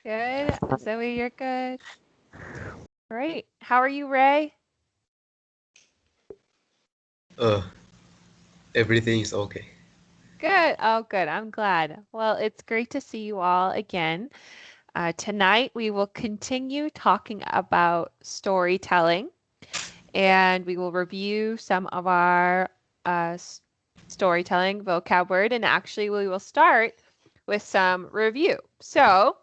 Good. Zoe, you're good. Great. How are you, Ray? Everything is okay. Good. Oh, good. I'm glad. Well, it's great to see you all again. Tonight, we will continue talking about storytelling, and we will review some of our storytelling vocab word, and actually, we will start with some review. So,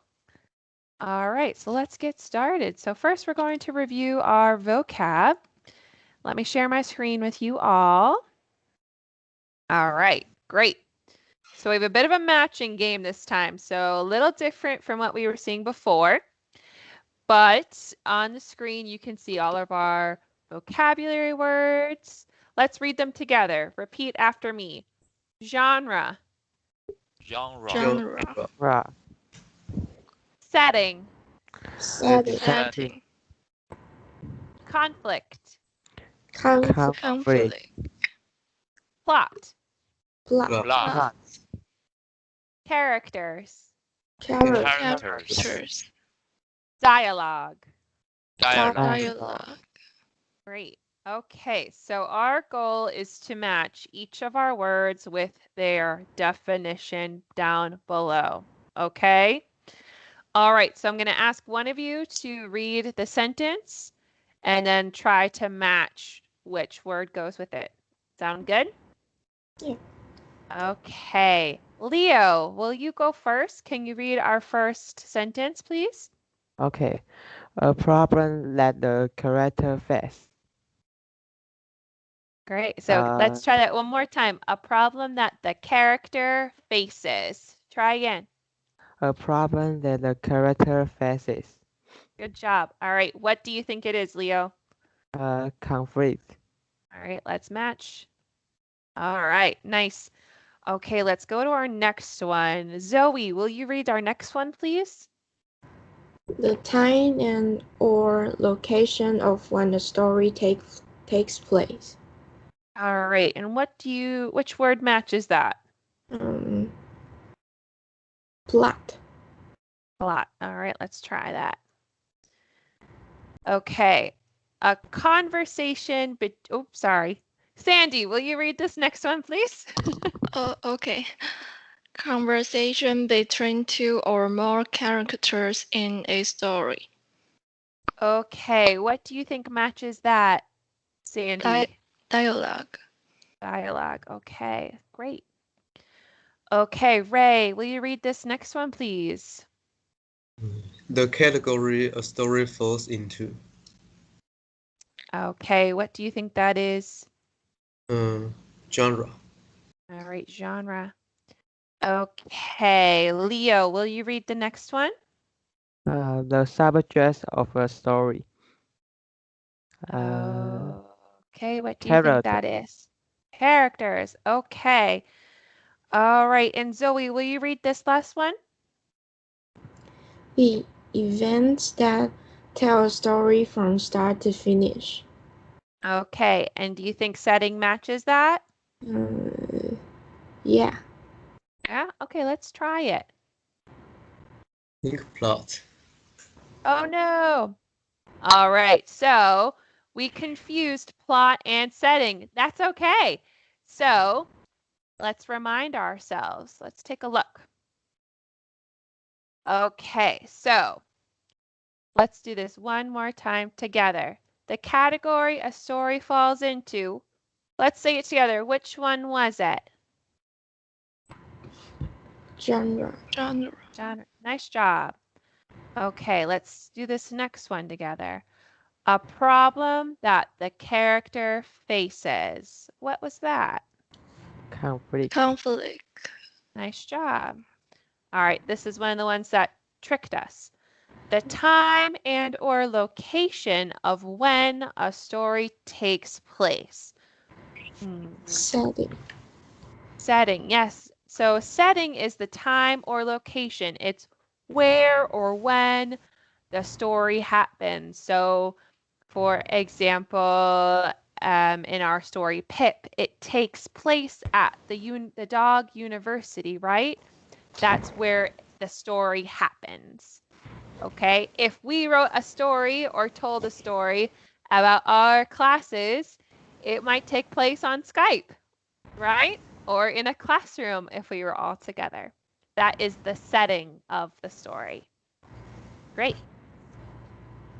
all right, so let's get started. So first, we're going to review our vocab. Let me share my screen with you all. All right, great. So we have a bit of a matching game this time, so a little different from what we were seeing before. But on the screen, you can see all of our vocabulary words. Let's read them together. Repeat after me. Genre, Genre. Genre. Genre. setting, Setting. Setting. conflict, Conflict. Conflict. plot, Plot. Plot. characters, Character. Characters. dialogue. Dialogue. Dialogue. Great. Okay, so our goal is to match each of our words with their definition down below. Okay? All right, so I'm going to ask one of you to read the sentence and then try to match which word goes with it. Sound good? Yeah. Okay. Leo, will you go first? Can you read our first sentence, please? Okay. A problem that the character face. Great. So let's Uh, try that one more time. A problem that the character faces. Try again. a problem that the character faces. Good job. All right. What do you think it is, Leo? Conflict. All right. Let's match. All right. Nice. Okay. Let's go to our next one. Zoe, will you read our next one, please? The time and or location of when the story takes place. All right. And which word matches that? Plot. Plot. All right. Let's try that. Okay. A conversation, sorry. Sandy, will you read this next one, please? Okay. Conversation between two or more characters in a story. Okay, what do you think matches that, Sandy? Dialogue. Dialogue. Okay, great. Okay, Ray, will you read this next one, please? The category a story falls into. Okay, what do you think that is? Genre. All right, genre. Okay, Leo, will you read the next one? The subject of a story. Okay, what do you think that Character. is? Characters. Okay. All right, and Zoe, will you read this last one? The events that tell a story from start to finish. Okay, and do you think setting matches that? Yeah. Yeah, okay, let's try it. Think plot. Oh no. All right, so we confused plot and setting. That's okay. So let's remind ourselves. Let's take a look. Okay, so let's do this one more time together. The category a story falls into. Let's say it together. Which one was it? Genre. Genre. Nice job. Okay, let's do this next one together. A problem that the character faces. What was that? Conflict. Nice job. All right, this is one of the ones that tricked us. The time and or location of when a story takes place. Setting. Setting, yes. So setting is the time or location. It's where or when the story happens. So for example, in our story, Pip, it takes place at the dog university, right? That's where the story happens. Okay, if we wrote a story or told a story about our classes, it might take place on Skype, right? Or in a classroom if we were all together. That is the setting of the story. Great.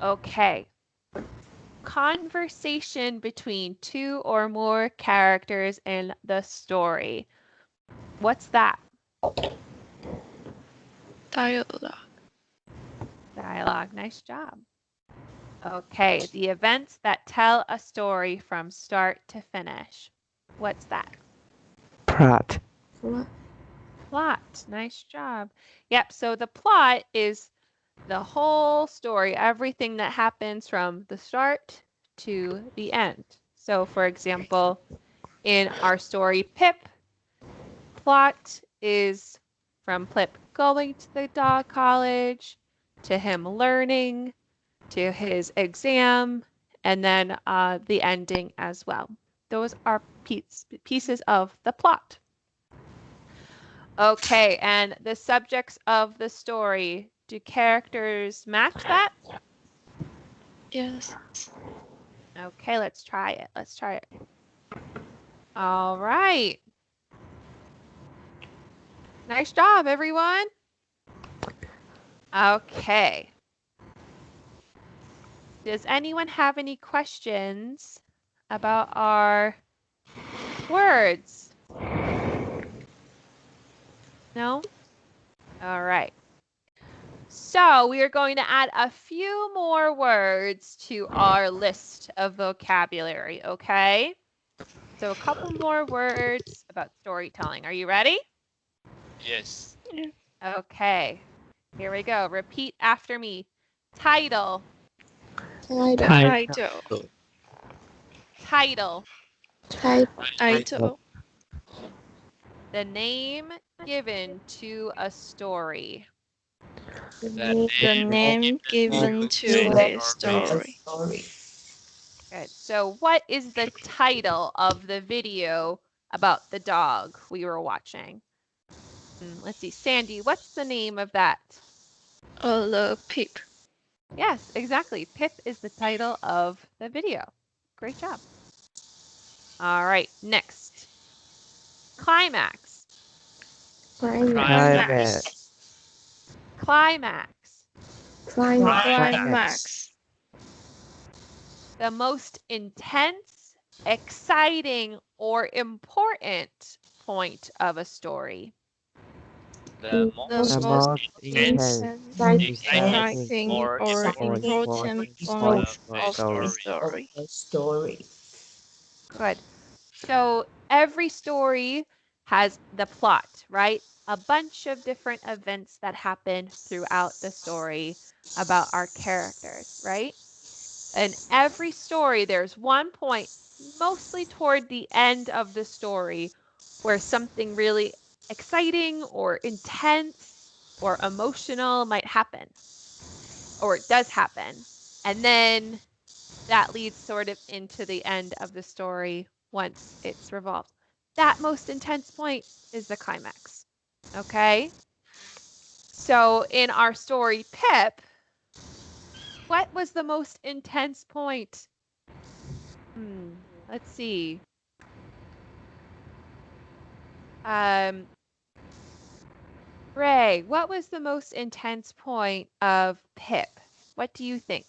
Okay. Conversation between two or more characters in the story. What's that? Dialogue. Dialogue. Nice job. Okay, the events that tell a story from start to finish. What's that? Plot. Plot. Plot. Nice job. Yep, so the plot is the whole story, everything that happens from the start to the end. So for example, in our story Pip, plot is from Pip going to the dog college, to him learning, to his exam, and then the ending as well. Those are pieces of the plot. Okay, and the subjects of the story, do characters match that? Yes. Okay, let's try it. Let's try it. All right. Nice job, everyone. Okay. Does anyone have any questions about our words? No? All right. So we are going to add a few more words to our list of vocabulary, okay? So a couple more words about storytelling. Are you ready? Yes. Okay. Here we go. Repeat after me. Title. Title. Title. Title. Title. The name given to a story. The The name given to a story. Good. So what is the title of the video about the dog we were watching? Let's see. Sandy, what's the name of that? The Pip. Yes, exactly. Pip is the title of the video. Great job. All right, next. Climax. Climax. Climax. Climax. The most intense, exciting, or important point of a story. The The most most intense, exciting or important point of the story. Good. So every story has the plot, right? A bunch of different events that happen throughout the story about our characters, right? In every story, there's one point, mostly toward the end of the story, where something really exciting or intense or emotional might happen, or it does happen. And then that leads sort of into the end of the story once it's revolved. That most intense point is the climax. Okay? So in our story, Pip, what was the most intense point? Let's see. Ray, what was the most intense point of Pip? What do you think?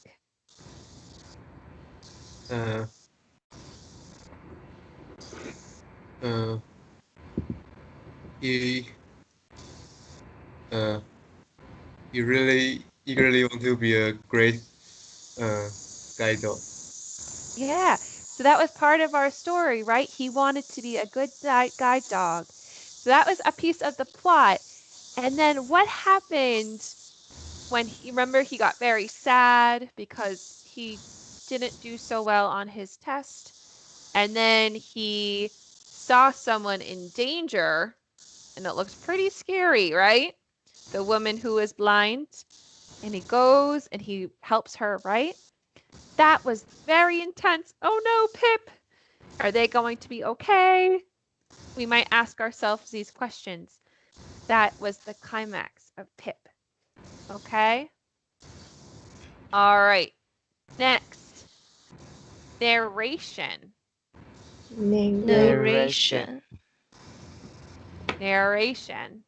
He he really eagerly want to be a great guide dog. Yeah, so that was part of our story, right? He wanted to be a good guide dog. So that was a piece of the plot. And then what happened when remember he got very sad because he didn't do so well on his test. And then he saw someone in danger and it looked pretty scary, right? The woman who is blind. And he goes and he helps her, right? That was very intense. Oh no, Pip! Are they going to be okay? We might ask ourselves these questions. That was the climax of Pip. Okay? All right. Next, narration. Narration. Narration.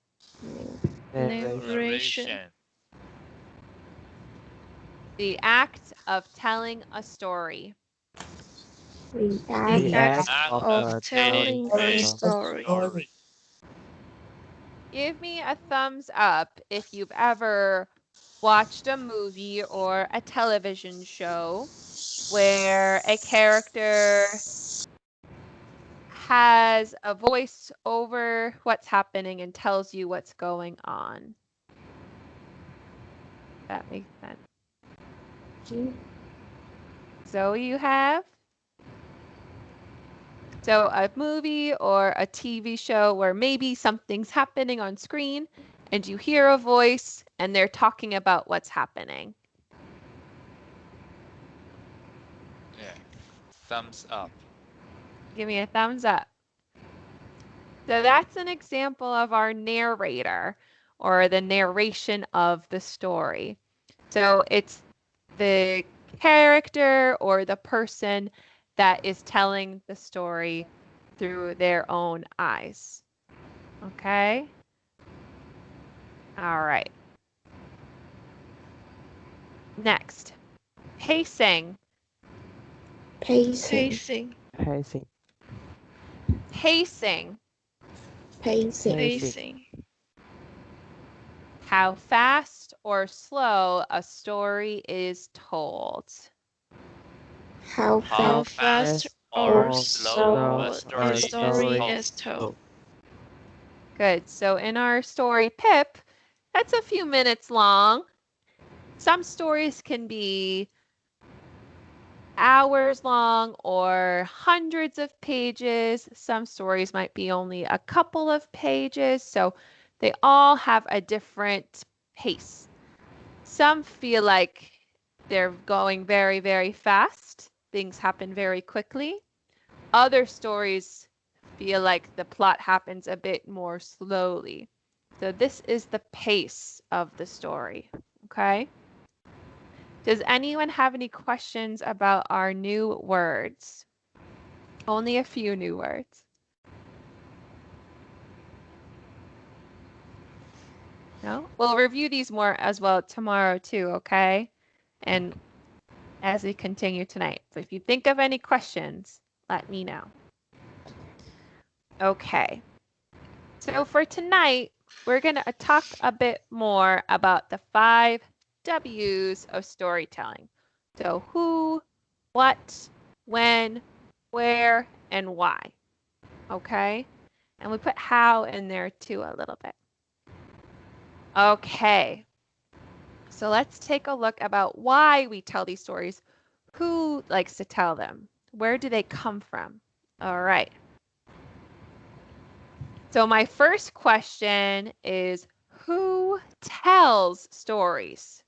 Narration. The act of telling a story. The The act act of telling a story. Give me a thumbs up if you've ever watched a movie or a television show where a character has a voice over what's happening and tells you what's going on. That makes sense. Zoe, you have? So a movie or a TV show where maybe something's happening on screen and you hear a voice and they're talking about what's happening. Yeah. Thumbs up. Give me a thumbs up. So that's an example of our narrator or the narration of the story. So it's the character or the person that is telling the story through their own eyes. Okay? All right. Next, pacing. Pacing. Pacing. Pacing. Pacing. How fast or slow a story is told. How How fast fast or slow a story is told. Good. So in our story, Pip, that's a few minutes long. Some stories can be hours long or hundreds of pages. Some stories might be only a couple of pages. So they all have a different pace. Some feel like they're going very, very fast. Things happen very quickly. Other stories feel like the plot happens a bit more slowly. So this is the pace of the story, okay? Does anyone have any questions about our new words? Only a few new words. No? We'll review these more as well tomorrow too, okay? And as we continue tonight. So if you think of any questions, let me know. Okay. So for tonight, we're going to talk a bit more about the 5 W's of storytelling. So who, what, when, where, and why. Okay? And we put how in there too a little bit. Okay. So let's take a look about why we tell these stories. Who likes to tell them? Where do they come from? All right. So my first question is, who tells stories?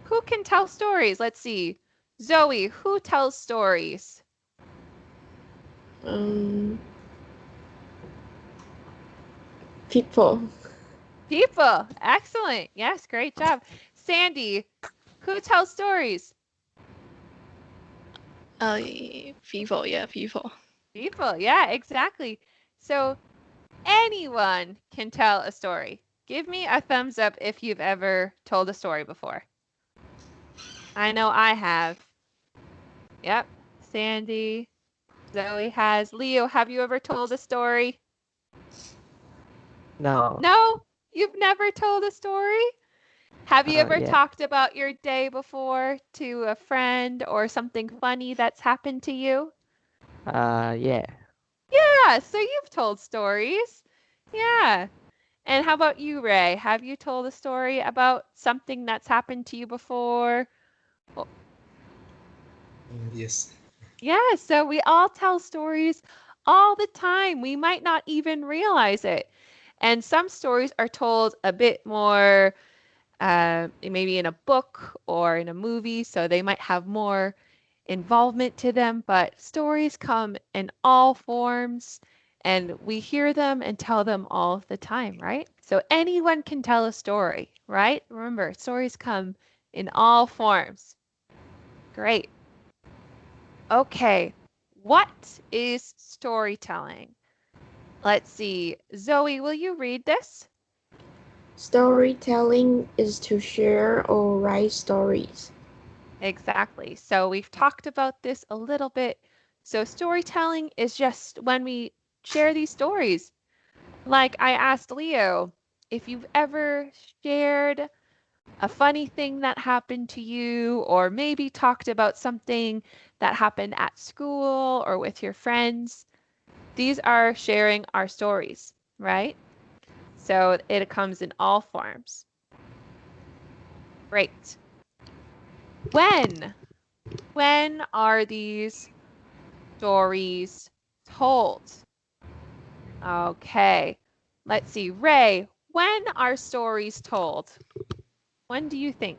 Who can tell stories? Let's see. Zoe, who tells stories? People. People. Excellent. Yes, great job. Sandy, who tells stories? People, yeah, people. People. Yeah, exactly. So anyone can tell a story. Give me a thumbs up if you've ever told a story before. I know I have. Yep. Sandy. Zoe has. Leo, have you ever told a story? No. No? You've never told a story? Have you ever Yeah. talked about your day before to a friend or something funny that's happened to you? Yeah. Yeah, so you've told stories. Yeah. And how about you, Ray? Have you told a story about something that's happened to you before? Yes. Yeah, so we all tell stories all the time. We might not even realize it. And some stories are told a bit more, maybe in a book or in a movie, so they might have more involvement to them, but stories come in all forms and we hear them and tell them all the time, right? So anyone can tell a story, right? Remember, stories come in all forms. Great. Okay, what is storytelling? Let's see. Zoe, will you read this? Storytelling is to share or write stories. Exactly. So we've talked about this a little bit. So storytelling is just when we share these stories. Like I asked Leo, if you've ever shared a funny thing that happened to you, or maybe talked about something that happened at school or with your friends, these are sharing our stories, right? So it comes in all forms. Great. When? When are these stories told? Okay. Let's see. Ray, when are stories told? When do you think?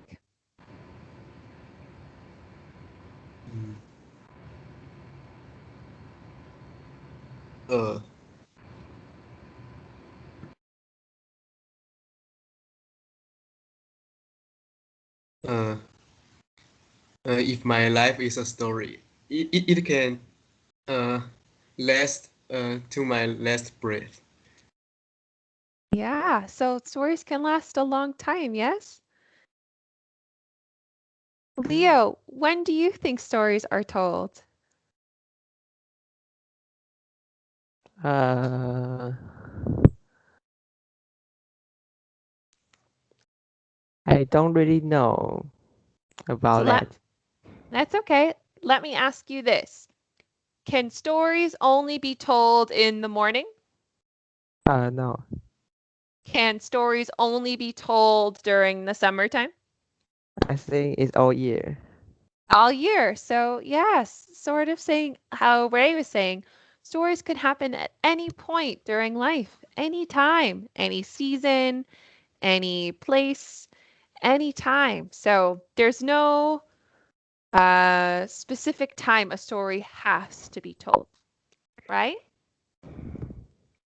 Mm. Uh, uh, if my life is a story, it can uh, last to my last breath. Yeah, so stories can last a long time, yes? Leo, when do you think stories are told? Uh, I don't really know about Let, that. that's okay. Let me ask you this. Can stories only be told in the morning? No, Can stories only be told during the summertime? I think it's all year. All year. So, yes, sort of saying how Ray was saying, stories could happen at any point during life, any time, any season, any place, any time. So, there's no specific time a story has to be told, right?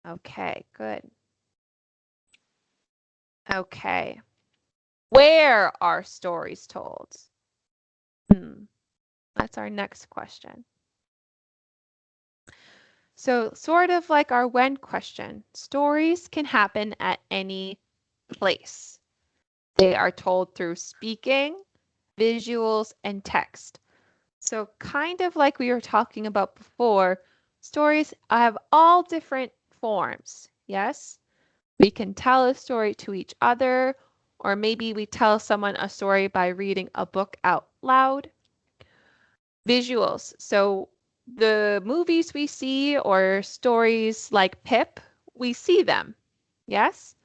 Okay, good. Okay. Where are stories told? That's our next question. So, sort of like our when question, stories can happen at any place. They are told through speaking, visuals, and text. So, kind of like we were talking about before, stories have all different forms. Yes? We can tell a story to each other, or maybe we tell someone a story by reading a book out loud. Visuals. So the movies we see or stories like Pip, we see them. Yes?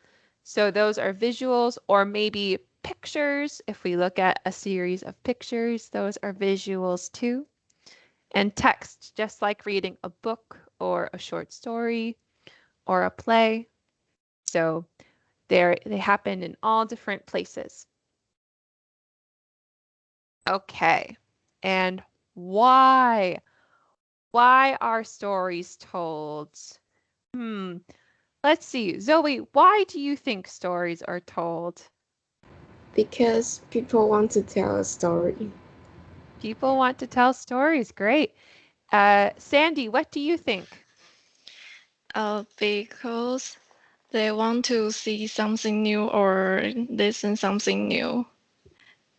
So those are visuals, or maybe pictures. If we look at a series of pictures, those are visuals too. And text, just like reading a book or a short story or a play. So they happen in all different places. Okay. And why? Why are stories told? Hmm. Let's see. Zoe, why do you think stories are told? Because people want to tell a story. People want to tell stories. Great. Sandy, what do you think? Because they want to see something new or listen something new.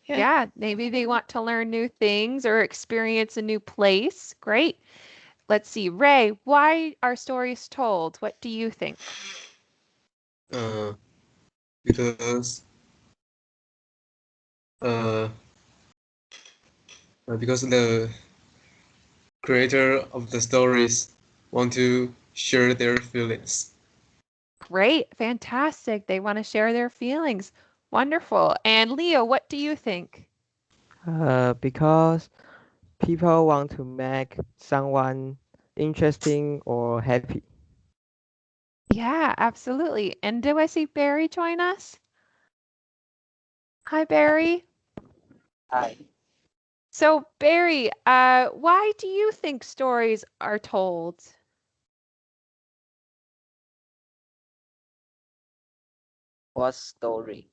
Yeah, maybe they want to learn new things or experience a new place. Great. Let's see. Ray, why are stories told? What do you think? Uh, because uh, because the creator of the stories want to share their feelings. Great. Fantastic. They want to share their feelings. Wonderful. And Leo, what do you think? Because people want to make someone interesting or happy. Yeah, absolutely. And do I see Barry join us? Hi, Barry. Hi. So, Barry, why do you think stories are told? What story?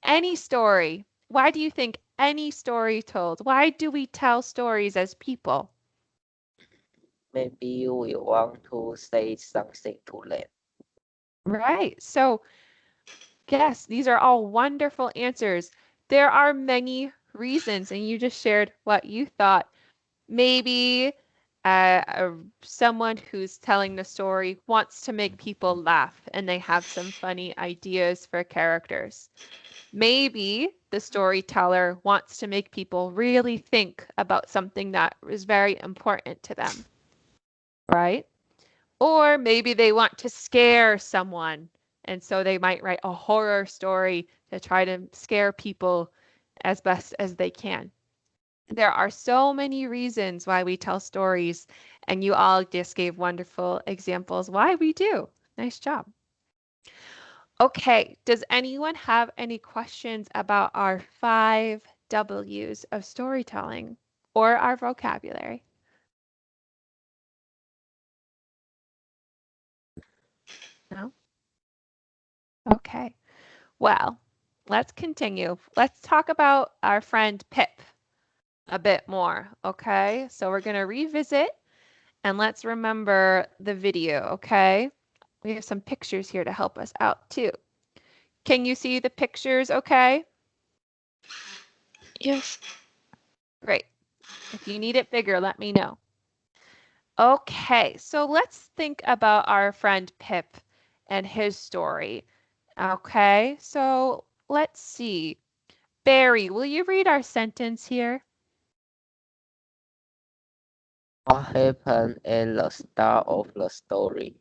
Any story. why do you think any story told? Why do we tell stories as people? Maybe we want to say something to them. Right. So, yes, these are all wonderful answers. There are many reasons, and you just shared what you thought. Maybe someone who's telling the story wants to make people laugh and they have some funny ideas for characters. Maybe the storyteller wants to make people really think about something that is very important to them, right? Or maybe they want to scare someone, and so they might write a horror story to try to scare people as best as they can. There are so many reasons why we tell stories, and you all just gave wonderful examples why we do. Nice job. Okay, does anyone have any questions about our 5 W's of storytelling or our vocabulary? No? Okay. Well, let's continue. Let's talk about our friend Pip a bit more, okay? So we're going to revisit and let's remember the video, okay? We have some pictures here to help us out too. Can you see the pictures okay? Yes. Great. If you need it bigger, let me know. Okay, so let's think about our friend Pip and his story. Okay, so let's see. Barry, will you read our sentence here? What happened at the start of the story?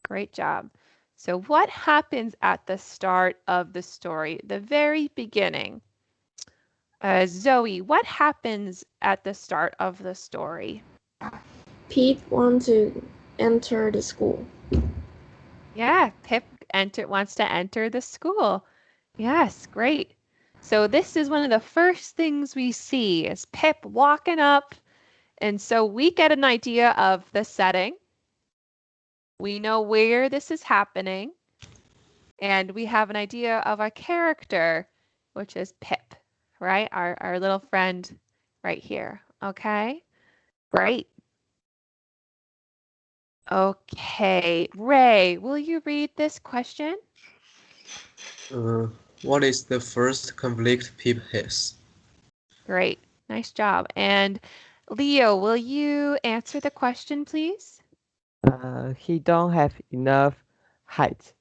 Great job. So what happens at the start of the story, the very beginning? Zoe, what happens at the start of the story? Pete wants to enter the school. Yeah, Pip wants to enter the school. Yes, great. So this is one of the first things we see is Pip walking up. And so we get an idea of the setting. We know where this is happening. And we have an idea of our character, which is Pip, right? Our little friend right here. Okay, great. Okay, Ray, will you read this question? What is the first conflict Pip has? Great, nice job. And Leo, will you answer the question, please? He don't have enough height.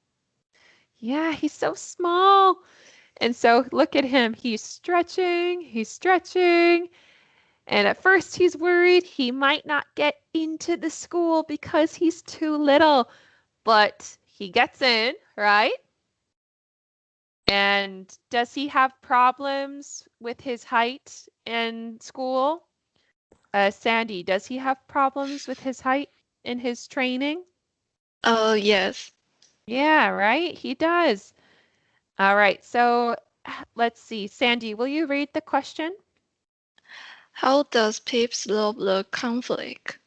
Yeah, he's so small. And so look at him. He's stretching. And at first he's worried he might not get into the school because he's too little, but he gets in, right? And does he have problems with his height in school? Sandy, does he have problems with his height in his training? Yes. Yeah, right? He does. All right, so let's see. Sandy, will you read the question? How does Pip solve the conflict?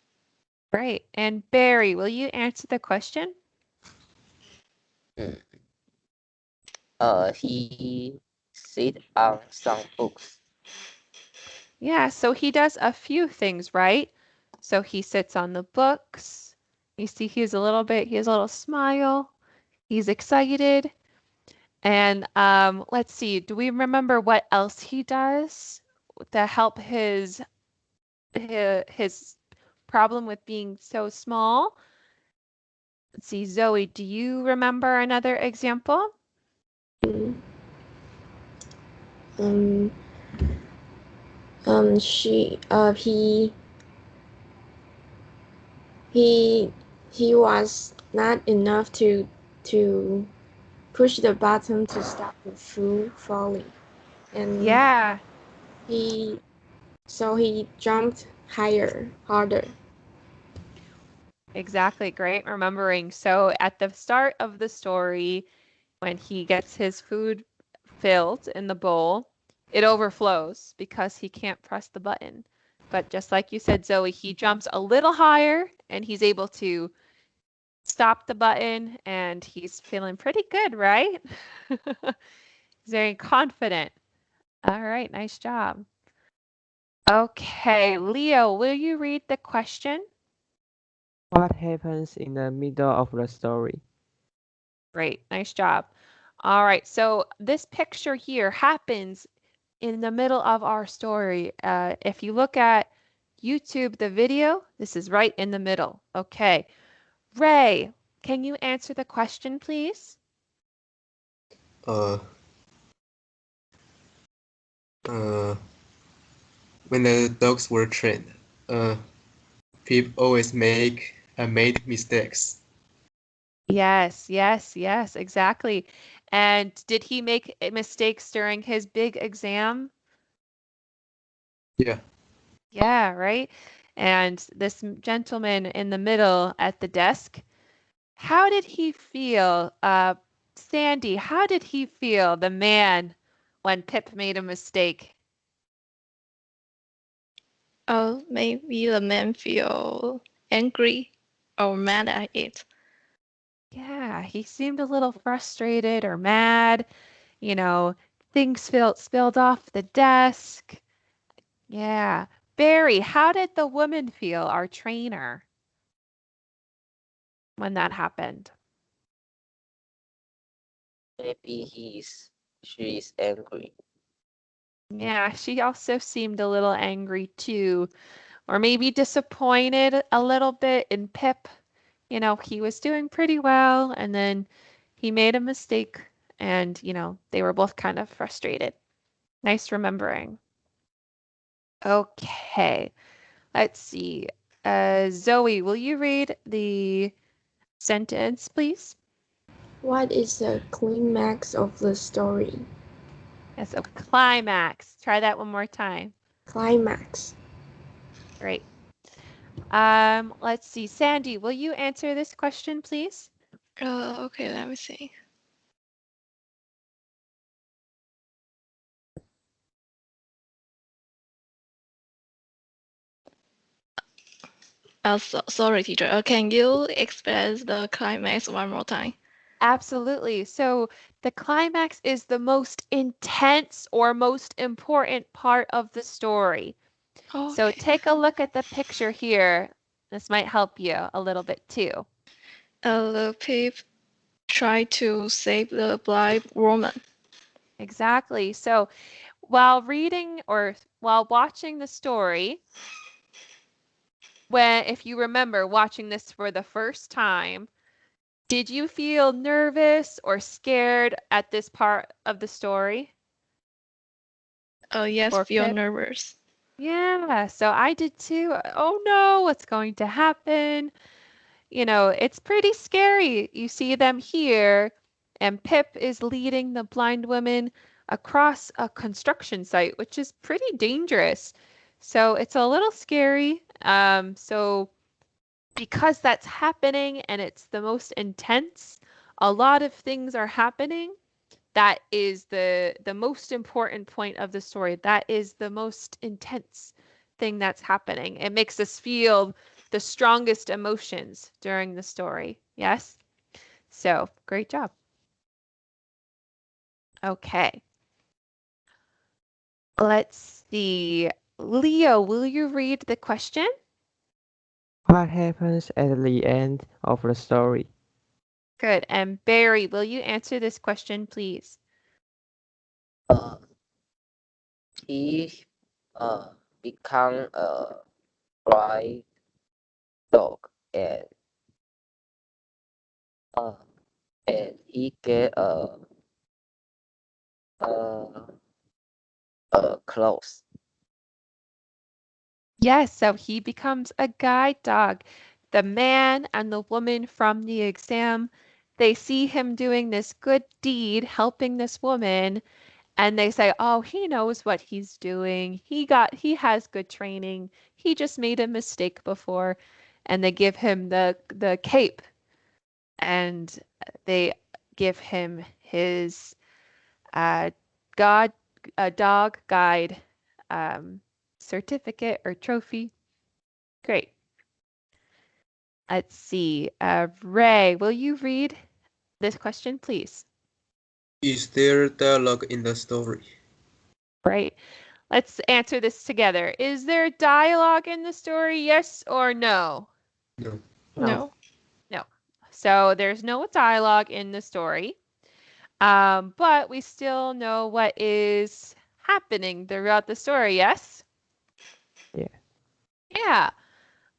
Great. And Barry, will you answer the question? He sit on some books. Yeah, so he does a few things, right? So he sits on the books. You see he has a little smile. He's excited. And let's see, do we remember what else he does to help his problem with being so small? Let's see, Zoe, do you remember another example? Mm. She he was not enough to push the button to stop the shoe falling, and Yeah, he jumped harder. exactly. Great remembering. So at the start of the story, when he gets his food filled in the bowl, it overflows because he can't press the button. But just like you said, Zoe, he jumps a little higher and he's able to stop the button and he's feeling pretty good, right? He's very confident. All right, nice job. Okay, Leo, will you read the question? What happens in the middle of the story? Great, nice job. All right, so this picture here happens in the middle of our story. If you look at YouTube, the video, this is right in the middle. Okay, Ray, can you answer the question, please? Uh, uh, when the dogs were trained, Pip always made mistakes. Yes, yes, yes, exactly. And did he make mistakes during his big exam? Yeah. Yeah, right. And this gentleman in the middle at the desk, how did he feel? Sandy, how did he feel, the man, when Pip made a mistake? Maybe the man feel angry or mad at it. Yeah, he seemed a little frustrated or mad. You know, things spilled off the desk. Yeah. Barry, how did the woman feel, our trainer, when that happened? Maybe she's angry. Yeah, she also seemed a little angry too, or maybe disappointed a little bit in Pip. You know, he was doing pretty well, and then he made a mistake, and, they were both kind of frustrated. Nice remembering. Okay, let's see. Zoe, will you read the sentence, please? What is the climax of the story? Yes, so climax. Try that one more time. Climax. Great. Let's see. Sandy, will you answer this question, please? Okay, let me see. Sorry, teacher. Can you express the climax one more time? Absolutely. So the climax is the most intense or most important part of the story. So Okay. take a look at the picture here. This might help you a little bit too. The pip try to save the blind woman. Exactly. So while reading or while watching the story, if you remember watching this for the first time, did you feel nervous or scared at this part of the story Yes, for feel Pip? nervous. Yeah, so I did too. Oh no, what's going to happen? It's pretty scary. You see them here, and Pip is leading the blind woman across a construction site, which is pretty dangerous. So it's a little scary. So because that's happening and it's the most intense, a lot of things are happening. That is the most important point of the story. That is the most intense thing that's happening. It makes us feel the strongest emotions during the story. Yes? So, great job. Okay. Let's see. Leo, will you read the question? What happens at the end of the story? Good. And Barry, will you answer this question, please? Uh, he become a bright dog uh and he get a clothes. Yes, so he becomes a guide dog. The man and the woman from the exam, they see him doing this good deed, helping this woman, and they say, "Oh, he knows what he's doing. He has good training. He just made a mistake before." And they give him the cape and they give him his uh God dog guide um certificate or trophy. Great. Let's see. Ray, will you read this question, please? Is there dialogue in the story? right? Let's answer this together. Is there dialogue in the story? Yes or no? No. No. No. So there's no dialogue in the story, but we still know what is happening throughout the story, yes? Yeah. Yeah.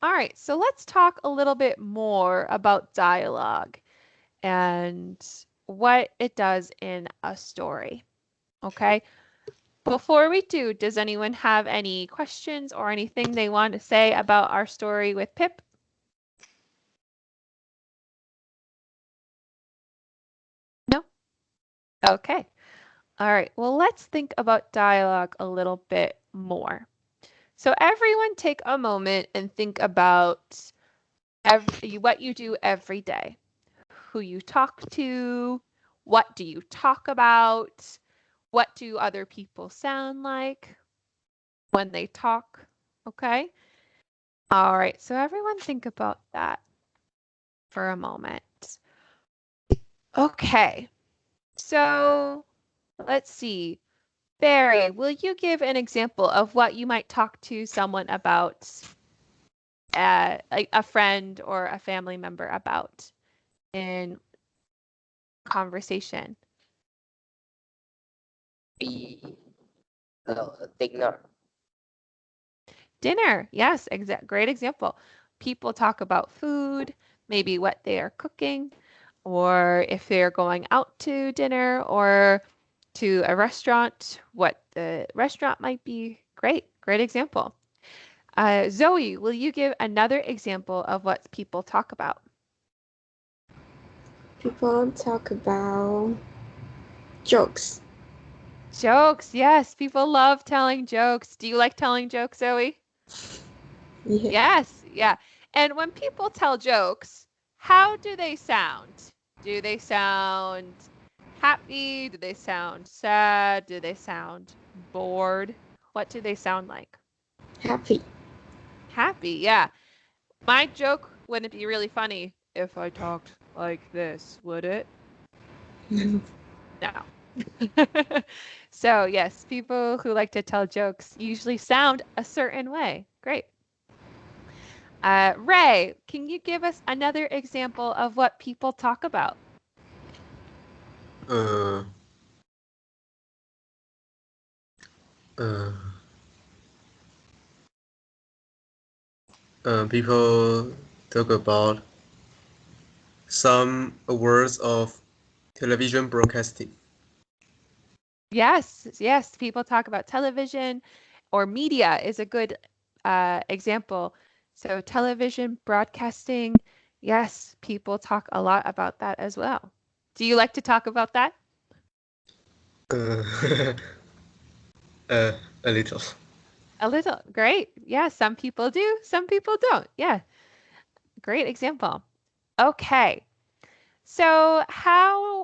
All right, so let's talk a little bit more about dialogue and what it does in a story. Okay. Before we do, does anyone have any questions or anything they want to say about our story with Pip? No? Okay. All right. Well, let's think about dialogue a little bit more. So everyone take a moment and think about what you do every day. Who you talk to, what do you talk about, what do other people sound like when they talk, okay? All right, so everyone think about that for a moment. Okay, so let's see. Barry, will you give an example of what you might talk to someone about, like a friend or a family member about in conversation? Be dinner. Dinner, yes, great example. People talk about food, maybe what they are cooking, or if they're going out to dinner or to a restaurant, what the restaurant might be. Great example. Zoe, will you give another example of what people talk about? People talk about jokes. Jokes, yes, people love telling jokes. Do you like telling jokes, Zoe? Yeah. Yes, yeah. And when people tell jokes, how do they sound? Do they sound happy? Do they sound sad? Do they sound bored? What do they sound like? Happy. Happy, yeah. My joke wouldn't be really funny if I talked like this, would it? No. So, yes, people who like to tell jokes usually sound a certain way. Great. Ray, can you give us another example of what people talk about? Uh, uh, People talk about some awards of television broadcasting. Yes, people talk about television or media is a good example. So television broadcasting, yes, people talk a lot about that as well. Do you like to talk about that? Uh, a little. A little. Great. Yeah, some people do, some people don't. Yeah, great example. Okay. So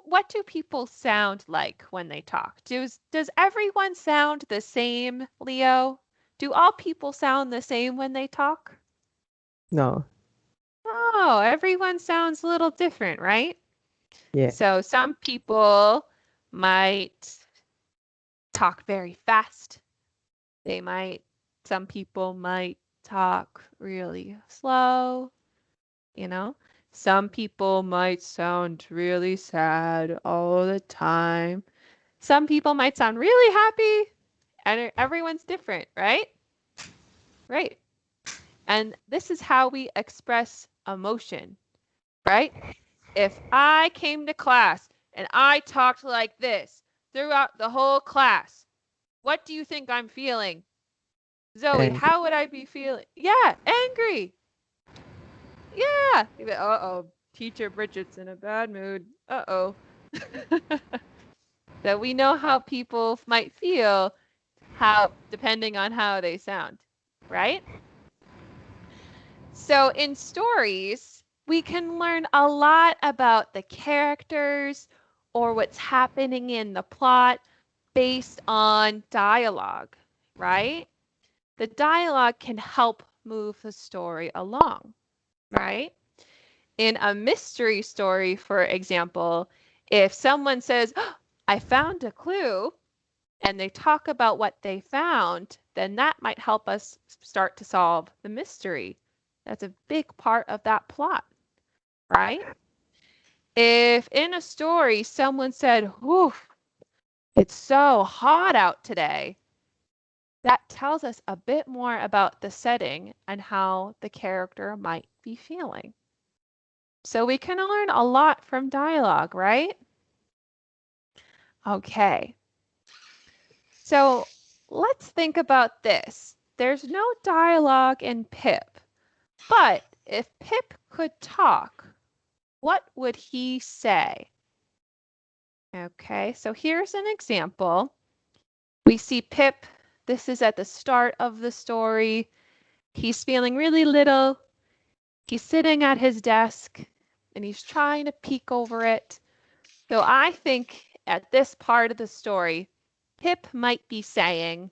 what do people sound like when they talk? Does everyone sound the same, Leo? Do all people sound the same when they talk? No. Oh, everyone sounds a little different, right? Yeah. So some people might talk very fast. Some people might talk really slow, you know? Some people might sound really sad all the time. Some people might sound really happy, and everyone's different, right? Right. And this is how we express emotion, right? If I came to class and I talked like this throughout the whole class, what do you think I'm feeling? Zoe, And how would I be feeling? Yeah, angry. Yeah. Uh-oh, teacher Bridget's in a bad mood. Uh-oh. So we know how people might feel depending on how they sound, right? So in stories, we can learn a lot about the characters or what's happening in the plot based on dialogue, right? The dialogue can help move the story along, right? In a mystery story, for example, if someone says, "Oh, I found a clue," and they talk about what they found, then that might help us start to solve the mystery. That's a big part of that plot, right? If in a story someone said, "Whew, it's so hot out today," that tells us a bit more about the setting and how the character might be feeling. So we can learn a lot from dialogue, right? Okay. So let's think about this. There's no dialogue in Pip, but if Pip could talk, what would he say? Okay, so here's an example. We see Pip, this is at the start of the story. He's feeling really little. He's sitting at his desk and he's trying to peek over it. So I think at this part of the story, Pip might be saying,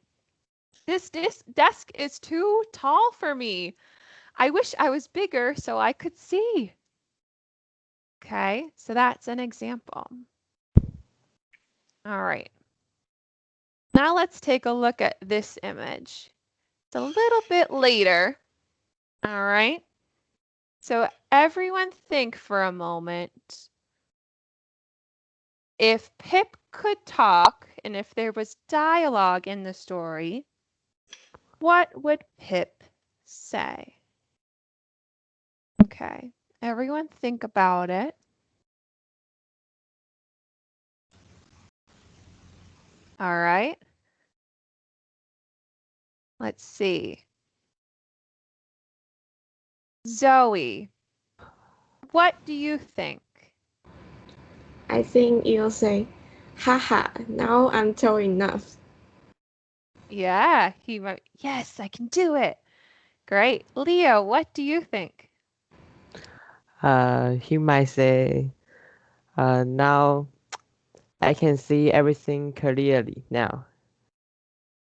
this desk is too tall for me. I wish I was bigger so I could see. Okay, so that's an example. All right. Now let's take a look at this image. It's a little bit later. All right. So everyone think for a moment. If Pip could talk and if there was dialogue in the story, what would Pip say? Okay, everyone think about it. All right. Let's see. Zoe, what do you think? I think you'll say, haha, now I'm tall enough. Yeah, he might. Yes, I can do it. Great. Leo, what do you think? He might say, now I can see everything clearly now.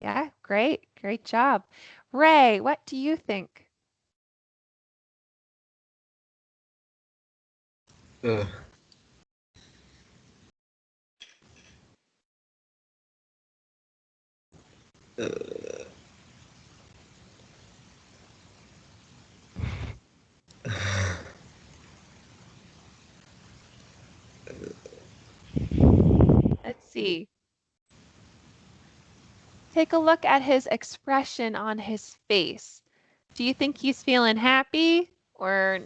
Yeah, great. Great job. Ray, what do you think? Uh, uh, Let's see. Take a look at his expression on his face. Do you think he's feeling happy or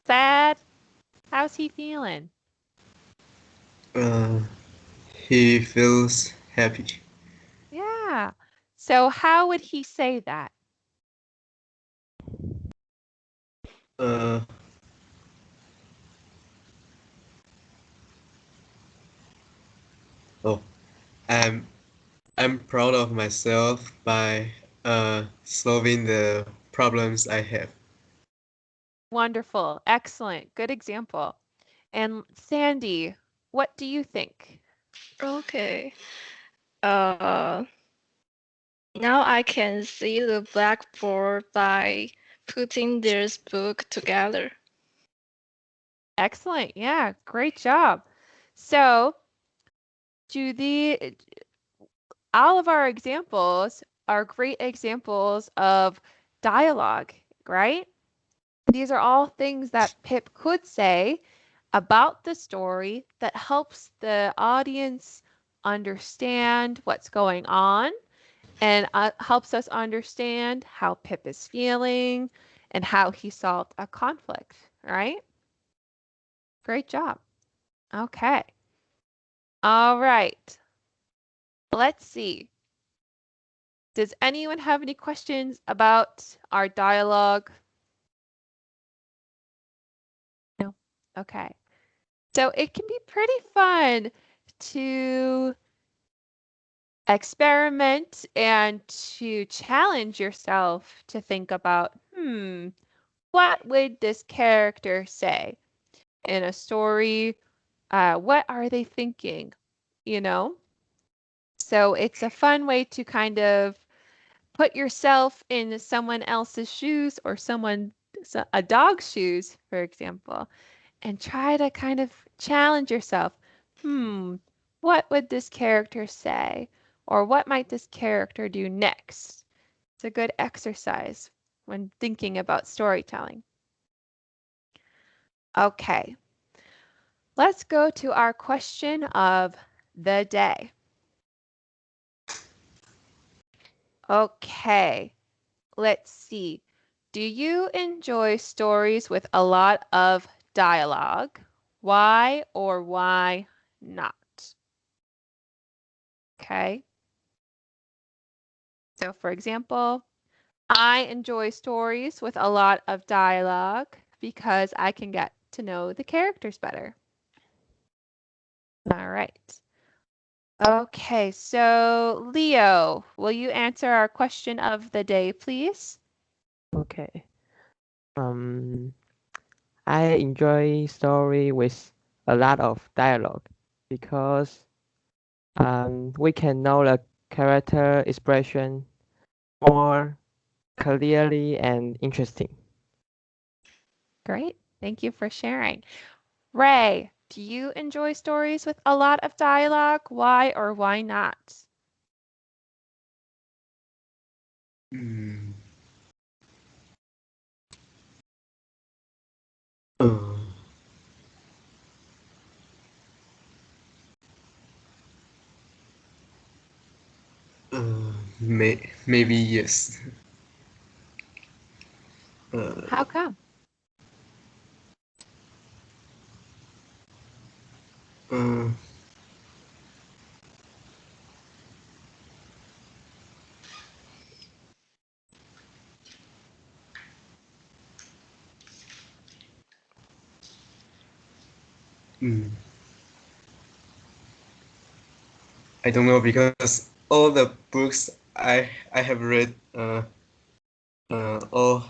sad? How's he feeling? uh, he feels happy. Yeah. So how would he say that? Uh, oh, I'm proud of myself by solving the problems I have. Wonderful. Excellent. Good example. And Sandy, what do you think? Okay. Now I can see the blackboard by putting this book together. Excellent. Yeah, great job. So, all of our examples are great examples of dialogue, right? These are all things that Pip could say about the story that helps the audience understand what's going on and helps us understand how Pip is feeling and how he solved a conflict, right? Great job. Okay. All right. Let's see. Does anyone have any questions about our dialogue? No? Okay. So it can be pretty fun to experiment and to challenge yourself to think about, what would this character say in a story? What are they thinking? You know? So it's a fun way to kind of put yourself in someone else's shoes or a dog's shoes, for example, and try to kind of challenge yourself. What would this character say? Or what might this character do next? It's a good exercise when thinking about storytelling. Okay, let's go to our question of the day. Okay, let's see. Do you enjoy stories with a lot of dialogue? Why or why not? Okay. So for example, I enjoy stories with a lot of dialogue because I can get to know the characters better. All right. Okay, so Leo, will you answer our question of the day, please? Okay. I enjoy story with a lot of dialogue because we can know the character expression more clearly and interesting. Great. Thank you for sharing. Ray, do you enjoy stories with a lot of dialogue? Why or why not? Mm. Uh, maybe yes. How come? Uh, mm, I don't know because all the books I have read, all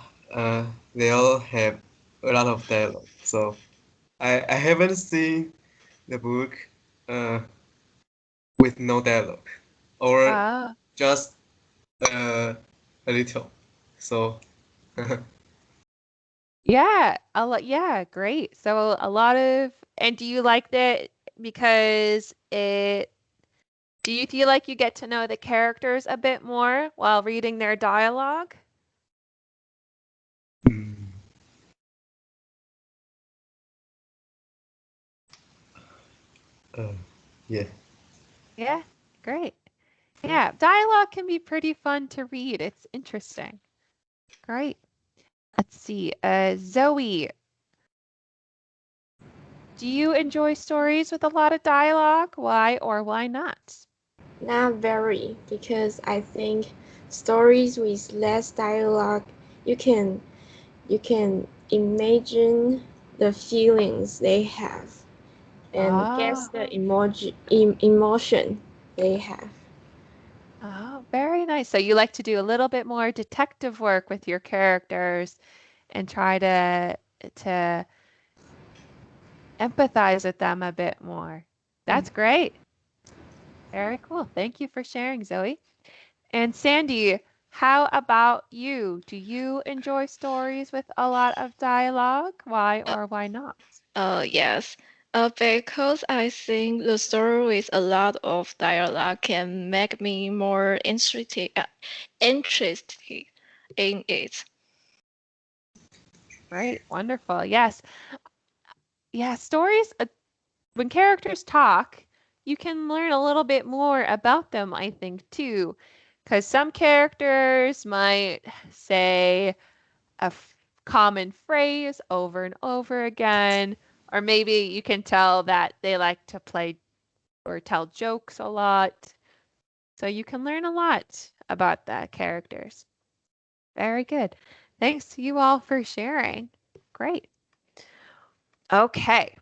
they all have a lot of dialogue. So I haven't seen the book uh, with no dialogue or Oh, just a little. So yeah, yeah, great. So a lot of, and do you like that because do you feel like you get to know the characters a bit more while reading their dialogue? mm, uh, yeah. Yeah, great. Yeah, dialogue can be pretty fun to read. It's interesting. Great. Let's see. Zoe, do you enjoy stories with a lot of dialogue? Why or why not? Not very, because I think stories with less dialogue, you can you can imagine the feelings they have and guess Ah, the emotion they have. oh, very nice. So you like to do a little bit more detective work with your characters and try to empathize with them a bit more. That's great. Very cool. Thank you for sharing, Zoe. And Sandy, how about you? Do you enjoy stories with a lot of dialogue? Why Uh, or why not? yes. Because I think the story with a lot of dialogue can make me more interested in it. Right. Wonderful. Yes. Yeah, stories, when characters talk, you can learn a little bit more about them, I think, too. Because some characters might say common phrase over and over again, or maybe you can tell that they like to play or tell jokes a lot. So you can learn a lot about the characters. Very good. Thanks to you all for sharing. Great. Okay.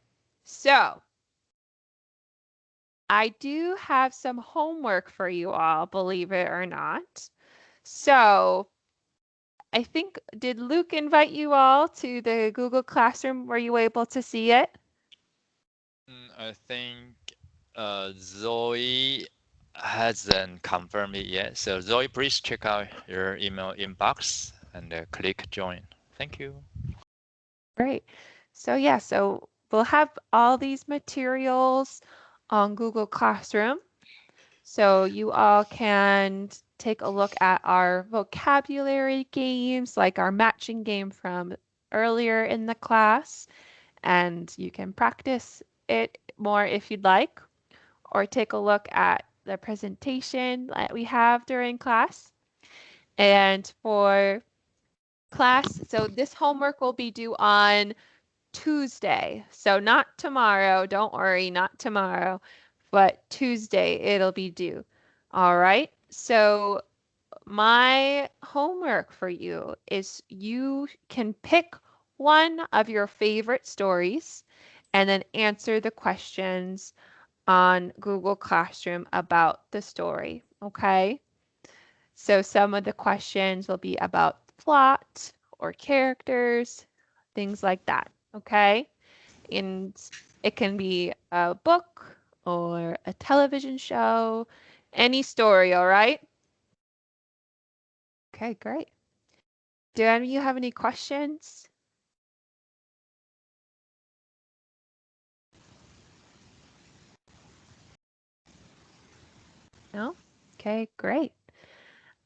So I do have some homework for you all, believe it or not. So I think, did Luke invite you all to the Google Classroom? Were you able to see it? I think Zoe hasn't confirmed it yet. So Zoe, please check out your email inbox and click join. Thank you. Great. So yeah, so we'll have all these materials on Google Classroom. So you all can take a look at our vocabulary games, like our matching game from earlier in the class, and you can practice it more if you'd like, or take a look at the presentation that we have during class. And for class, so this homework will be due on Tuesday. So not tomorrow, don't worry, not tomorrow, but Tuesday it'll be due. All right. So my homework for you is you can pick one of your favorite stories and then answer the questions on Google Classroom about the story. Okay. So some of the questions will be about plot or characters, things like that. Okay. And it can be a book or a television show, any story, all right? Okay, great. Do any of you have any questions? No? Okay, great.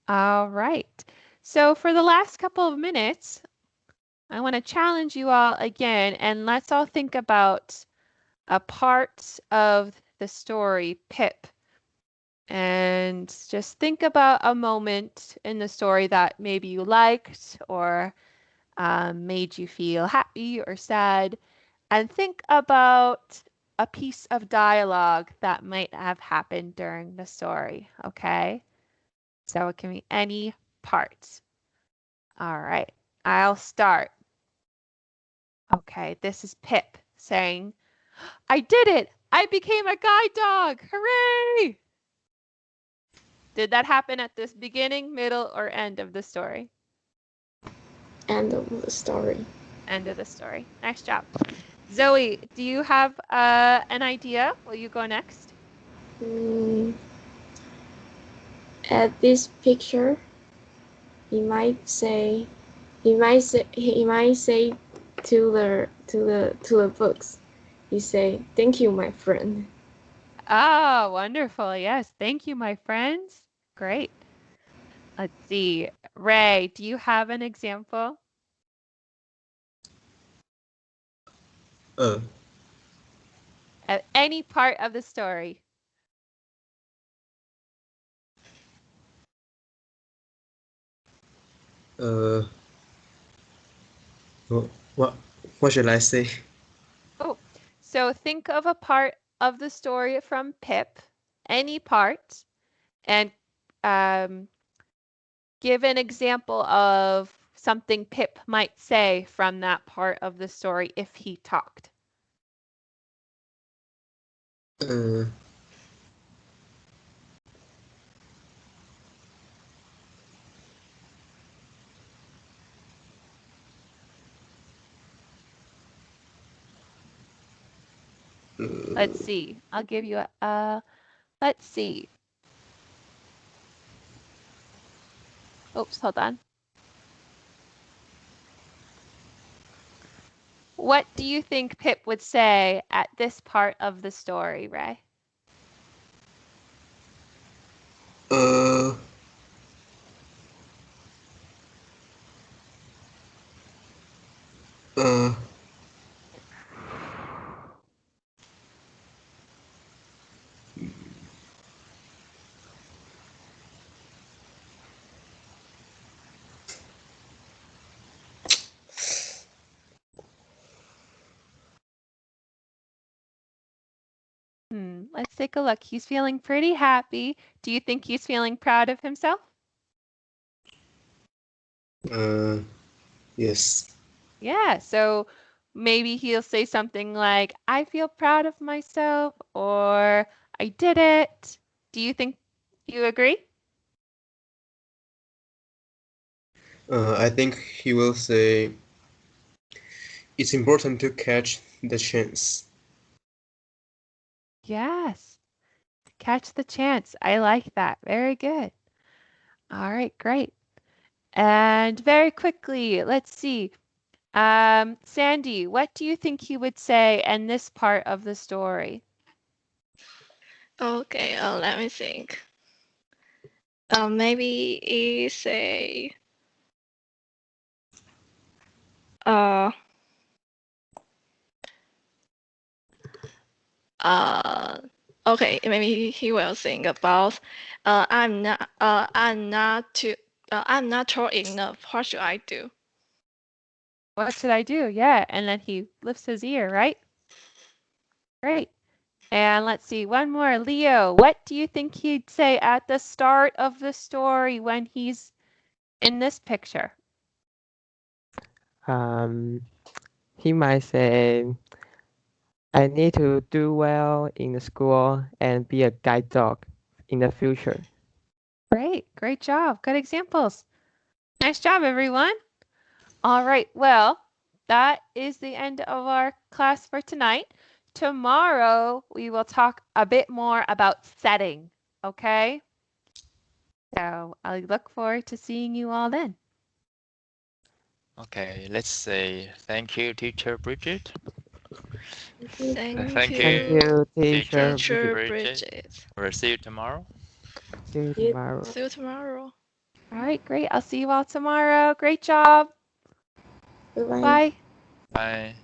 All right. So for the last couple of minutes, I want to challenge you all again, and let's all think about a part of the story, Pip. And just think about a moment in the story that maybe you liked or made you feel happy or sad. And think about a piece of dialogue that might have happened during the story, okay? So it can be any part. All right, I'll start. Okay, this is Pip saying, I did it! I became a guide dog! Hooray! Did that happen at this beginning, middle, or end of the story? End of the story. End of the story. Nice job. Zoe, do you have an idea? Will you go next? At this picture, he might say to the books. You say, "Thank you, my friend." Ah, wonderful. Yes. Thank you, my friends. Great. Let's see. Ray, do you have an example? At any part of the story? What should I say? Oh, so think of a part of the story from Pip, any part, and give an example of something Pip might say from that part of the story if he talked. Let's see. I'll give you let's see. Oops, hold on. What do you think Pip would say at this part of the story, Ray? Let's take a look. He's feeling pretty happy. Do you think he's feeling proud of himself? Yes. Yeah, so maybe he'll say something like, I feel proud of myself, or I did it. Do you think you agree? I think he will say, it's important to catch the chance. Yes, catch the chance. I like that. Very good. All right, great. And very quickly, let's see. Sandy, what do you think he would say in this part of the story? Okay, let me think. Maybe it's a okay, maybe he will think about I'm not tall enough. What should I do? What should I do? Yeah, and then he lifts his ear, right? Great. And let's see, one more. Leo, what do you think he'd say at the start of the story when he's in this picture? He might say, I need to do well in the school and be a guide dog in the future. Great job. Good examples. Nice job, everyone. All right, well, that is the end of our class for tonight. Tomorrow, we will talk a bit more about setting, okay? So I look forward to seeing you all then. Okay, let's say thank you, teacher Bridget. Thank Thank Thank you, you, teacher. Teacher Bridget. Bridget. We'll see you tomorrow. See you tomorrow. See you tomorrow. All right, great. I'll see you all tomorrow. Great job. Bye bye. Bye. Bye.